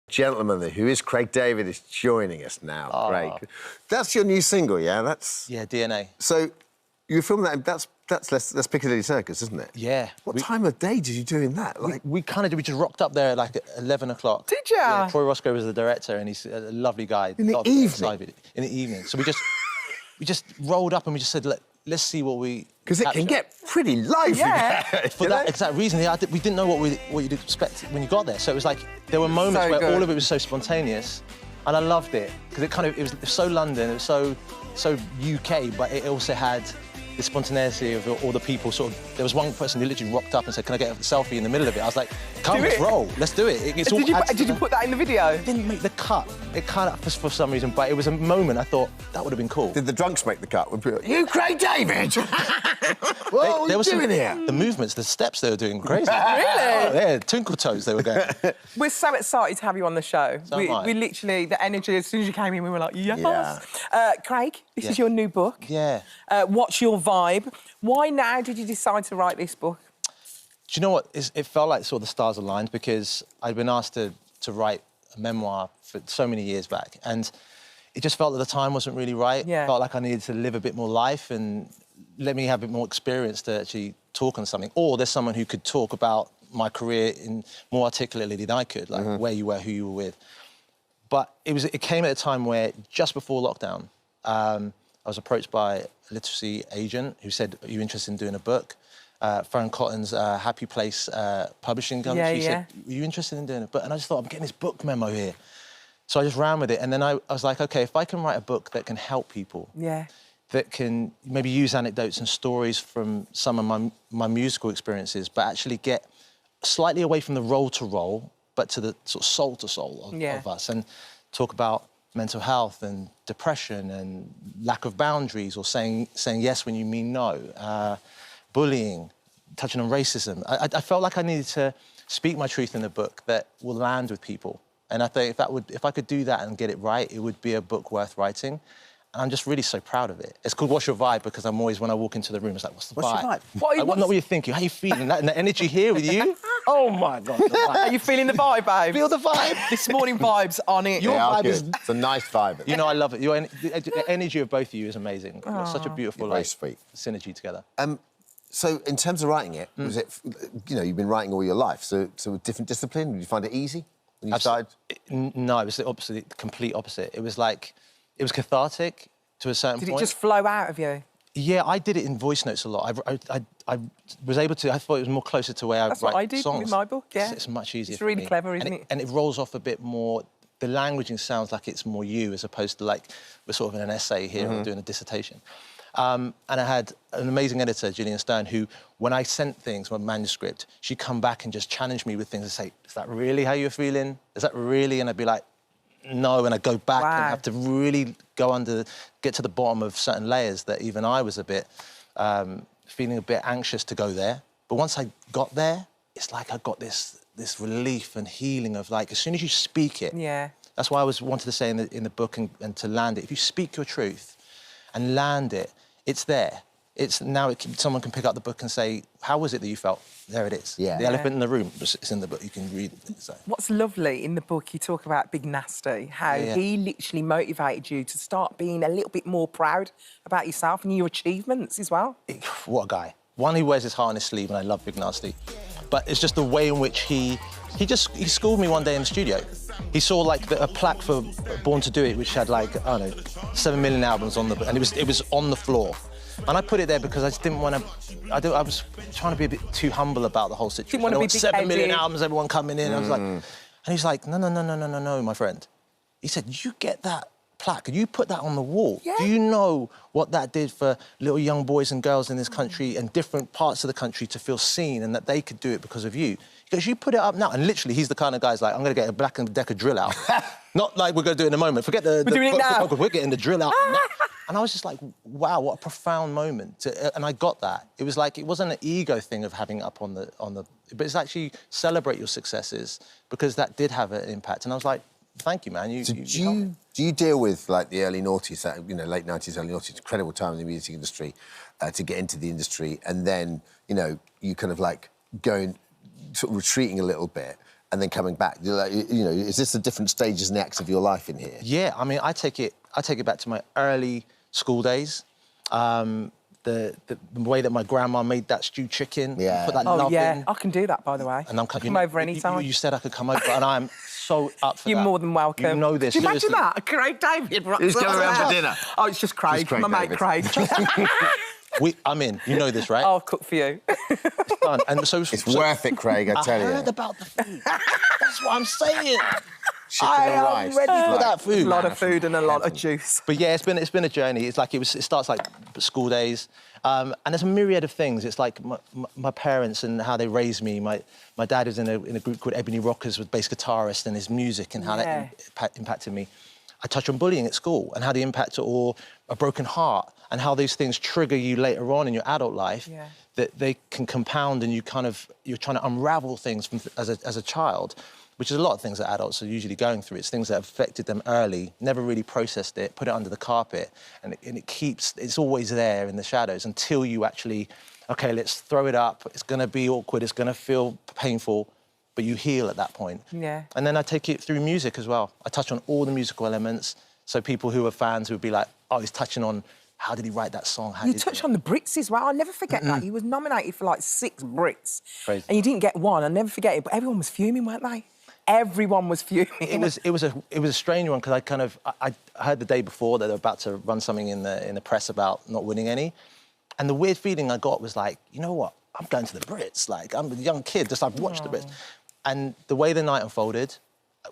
gentleman who is Craig David is joining us now. Craig, that's your new single, yeah? Yeah, DNA. So you filmed that. That's Piccadilly Circus, isn't it? Yeah. What time of day did you doing that? Like we just rocked up there at like 11 o'clock. Did you? Yeah, Troy Roscoe was the director, and he's a lovely guy. In the evening. In the evening. So we just rolled up and we just said, let's see what we. Because it can get pretty lively. Yeah. For that exact reason, we didn't know what you'd expect when you got there. So it was like there were moments where all of it was so spontaneous, and I loved it because it was so London, it was so UK, but it also had the spontaneity of all the people. Sort of, there was one person who literally rocked up and said, "Can I get a selfie in the middle of it?" I was like, "Come, let's roll, let's do it." Did you put that in the video? It didn't make the cut. It cut up for some reason, but it was a moment I thought that would have been cool. Did the drunks make the cut? You, Craig David! What are you doing here? The movements, the steps they were doing, crazy. Really? Oh, yeah, twinkle toes they were going. We're so excited to have you on the show. So we literally, the energy, as soon as you came in, we were like, yes. Yeah. Craig, this is your new book. Yeah. What's your vibe? Why now did you decide to write this book? Do you know what? It felt like sort of the stars aligned because I'd been asked to write a memoir for so many years back, and it just felt that the time wasn't really right. Yeah. It felt like I needed to live a bit more life and let me have a bit more experience to actually talk on something. Or there's someone who could talk about my career in more articulately than I could, like where you were, who you were with. But it came at a time where, just before lockdown, I was approached by a literacy agent who said, "Are you interested in doing a book?" Fern Cotton's Happy Place publishing company. She said, "Are you interested in doing a book?" And I just thought, I'm getting this book memo here. So I just ran with it. And then I was like, OK, if I can write a book that can help people, that can maybe use anecdotes and stories from some of my musical experiences, but actually get slightly away from the role to role, but to the sort of soul to soul of us, and talk about mental health and depression and lack of boundaries, or saying yes when you mean no, bullying, touching on racism. I felt like I needed to speak my truth in a book that will land with people. And I think if I could do that and get it right, it would be a book worth writing. And I'm just really so proud of it. It's called What's Your Vibe because I'm always, when I walk into the room, it's like, what's the vibe? What's your vibe? Not what you're thinking. How are you feeling? The energy here with you? Oh, my God. Are you feeling the vibe, babe? Feel the vibe. This morning vibe's on it. Your vibe is... It's a nice vibe. You know, I love it. The energy of both of you is amazing. Such a beautiful, very sweet synergy together. So, in terms of writing it, was it, you know, you've been writing all your life, so a different discipline? Did you find it easy when you started? No, it was the complete opposite. It was like, it was cathartic to a certain point. Did it just flow out of you? Yeah, I did it in voice notes a lot. I was able to, I thought it was more closer to where I write songs. That's what I did with my book, yeah. It's much easier It's really for me. clever, isn't it? And it rolls off a bit more. The languaging sounds like it's more you, as opposed to like, we're sort of in an essay here or doing a dissertation. And I had an amazing editor, Gillian Stern, who, when I sent things, my manuscript, she'd come back and just challenge me with things and say, is that really how you're feeling? Is that really? And I'd be like, no, and I'd go back and have to really get to the bottom of certain layers that even I was a bit, feeling a bit anxious to go there. But once I got there, it's like I got this relief and healing of, like, as soon as you speak it. Yeah. That's why I wanted to say in the book and to land it. If you speak your truth and land it, it's there. It's now someone can pick up the book and say, how was it that you felt? There it is. Yeah. The elephant in the room, it's in the book, you can read it. So. What's lovely in the book, you talk about Big Nasty, how he literally motivated you to start being a little bit more proud about yourself and your achievements as well. What a guy. One, he wears his heart on his sleeve, and I love Big Nasty. But it's just the way in which he schooled me one day in the studio. He saw, like, a plaque for Born to Do It, which had, like, I don't know, 7 million albums on and it was on the floor. And I put it there because I just didn't want to... I was trying to be a bit too humble about the whole situation. Didn't want to be 7 million albums, everyone coming in. I was like... And he's like, no, my friend. He said, you get that plaque and you put that on the wall. Yeah. Do you know what that did for little young boys and girls in this country and different parts of the country to feel seen and that they could do it because of you? He goes, you put it up now. And literally, he's the kind of guy who's like, I'm going to get a Black & Decker drill out. Not like we're going to do it in a moment. Forget the... We're doing it now. We're getting the drill out now. And I was just like, wow, what a profound moment. And I got that. It was like, it wasn't an ego thing of having it up on the... But it's actually celebrate your successes because that did have an impact. And I was like, thank you, man. Do you deal with, like, the early noughties, you know, late 90s, early noughties, incredible time in the music industry, to get into the industry, and then, you know, you kind of, like, going... sort of retreating a little bit and then coming back? You're like, you know, is this the different stages and the acts of your life in here? Yeah, I mean, I take it back to my early school days. The way that my grandma made that stewed chicken, put that love in. I can do that, by the way. And I'm come over any time. You said I could come over, and I'm so up for that. You're more than welcome. You know this. Do you imagine that? Craig David. Who's going around for dinner? Oh, it's just Craig. Just Craig my mate Craig. I'm in. You know this, right? I'll cook for you. It's done. And so it's worth it, Craig. I tell you. I heard about the food. That's what I'm saying. Chicken and rice. I'm ready for that food. A lot of food and a lot of juice. But yeah, it's been a journey. It's like it starts like school days, and there's a myriad of things. It's like my parents and how they raised me. My dad was in a group called Ebony Rockers, with bass guitarist, and his music and how that impacted me. I touch on bullying at school and how the impact, or a broken heart, and how these things trigger you later on in your adult life. Yeah. That they can compound, and you're trying to unravel things from, as a child, which is a lot of things that adults are usually going through. It's things that affected them early, never really processed it, put it under the carpet, and it's always there in the shadows until you actually, OK, let's throw it up. It's going to be awkward. It's going to feel painful, but you heal at that point. Yeah. And then I take it through music as well. I touch on all the musical elements, so people who are fans would be like, oh, he's touching on, how did he write that song? You touched on the Brits as well. I'll never forget that. You was nominated for like 6 Brits. Crazy. And you didn't get one. I'll never forget it. But everyone was fuming, weren't they? Everyone was fuming. It was a strange one, because I heard the day before that they were about to run something in the press about not winning any. And the weird feeling I got was like, you know what? I'm going to the Brits. Like, I'm a young kid, just I've watched the Brits. And the way the night unfolded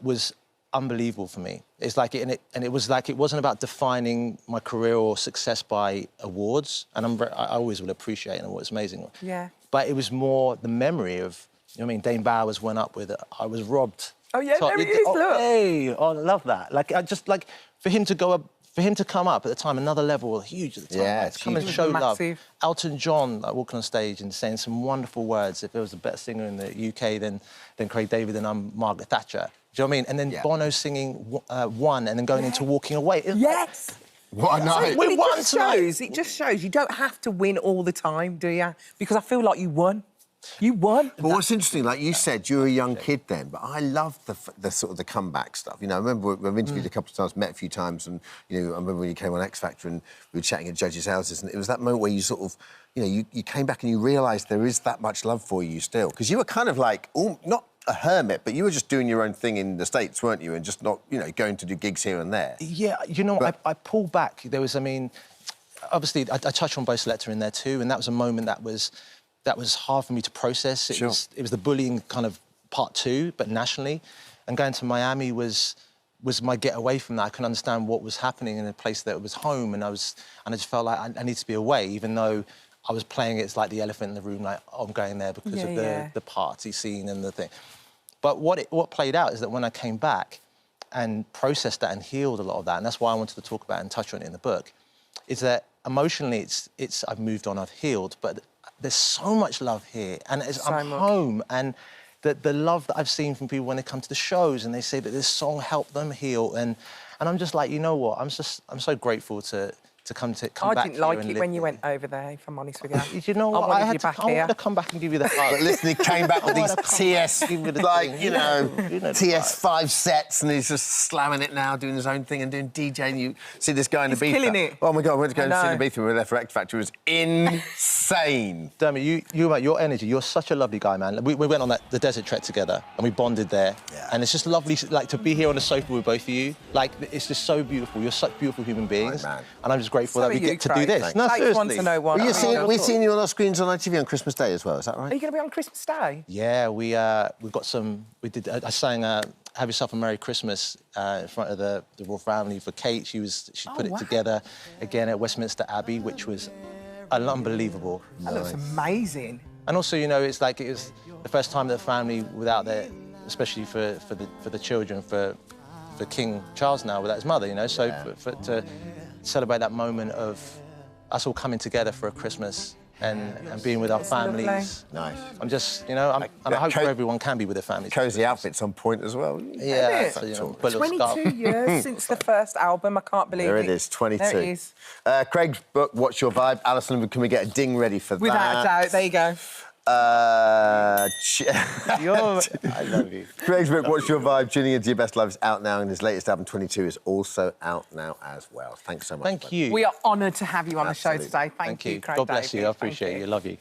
was unbelievable for me. It's like it was like, it wasn't about defining my career or success by awards, and I always will appreciate an award. It's amazing. Yeah. But it was more the memory of, you know what I mean, Dane Bowers went up with it. I was robbed. Oh yeah, there he is. Look. Hey, I love that. Like, I just like for him to come up at the time, another level, huge at the time. Yeah, like, it's come and show love. Elton John, like, walking on stage and saying some wonderful words. If there was a better singer in the UK than Craig David, then I'm Margaret Thatcher. Do you know what I mean? And then Bono singing One, and then going into Walking Away. Yes. What a night. Well, it just shows you don't have to win all the time, do you? Because I feel like you won. You won. But what's interesting, like you said, you were a young kid then, but I loved the sort of the comeback stuff. You know, I remember I've interviewed a couple of times, met a few times, and, you know, I remember when you came on X Factor and we were chatting at judges' houses, and it was that moment where you sort of, you know, you came back and you realised there is that much love for you still. Because you were kind of like, not a hermit, but you were just doing your own thing in the States, weren't you? And just not, you know, going to do gigs here and there. Yeah, you know, I pulled back. There was, I mean, obviously, I touched on Bo Selector in there too, and that was a moment that was hard for me to process. It was the bullying kind of part 2, but nationally. And going to Miami was my get away from that. I couldn't understand what was happening in a place that was home, and I just felt like I need to be away, even though I was playing it's like the elephant in the room, like, oh, I'm going there because of the party scene and the thing. But what played out is that when I came back and processed that and healed a lot of that, and that's why I wanted to talk about it and touch on it in the book, is that emotionally it's I've moved on, I've healed, but there's so much love here, and I'm home, and the love that I've seen from people when they come to the shows and they say that this song helped them heal, and I'm just like, you know what, I'm so grateful to come back. I didn't like it when you went over there, if I'm honest with you. You know what, I wanted to come back and give you the hug. But listen, he came back with these TS, like, you know, TS 5 sets, and he's just slamming it now, doing his own thing and doing DJing. You see this guy in Ibiza. He's killing it. Oh my God, we went to go and see Ibiza. We were there for X Factor. It was insane. Dermot, your energy, you're such a lovely guy, man. We went on the desert trek together and we bonded there. Yeah. And it's just lovely, like, to be here on the sofa with both of you. Like, it's just so beautiful. You're such beautiful human beings. Right, and I'm just grateful that we get to do this. No, seriously. To know one. We've seen you on our screens on ITV on Christmas Day as well, is that right? Are you going to be on Christmas Day? Yeah, we got some... I sang Have Yourself a Merry Christmas in front of the royal family for Kate. She put it together again at Westminster Abbey, which was unbelievable. That looks amazing. And also, you know, it's like it was the first time that the family without their... especially for the children, for King Charles now without his mother, you know, so to celebrate that moment of us all coming together for a Christmas and being with our families. Nice. I'm just, you know, and I hope everyone can be with their families. Cosy outfits on point as well. Yeah. So, you know, 22 years since the first album, I can't believe it. There it is, 22. There it is. Craig's book, What's Your Vibe? Alison, can we get a ding ready for that? Without a doubt, there you go. I love you. Greg's book, What's Your Vibe? Tuning into Your Best Life is out now, and his latest album, 22, is also out now as well. Thanks so much. Thank you. We are honoured to have you on the show Absolutely. today. Thank you, Craig God bless you. I David. appreciate you. Love you.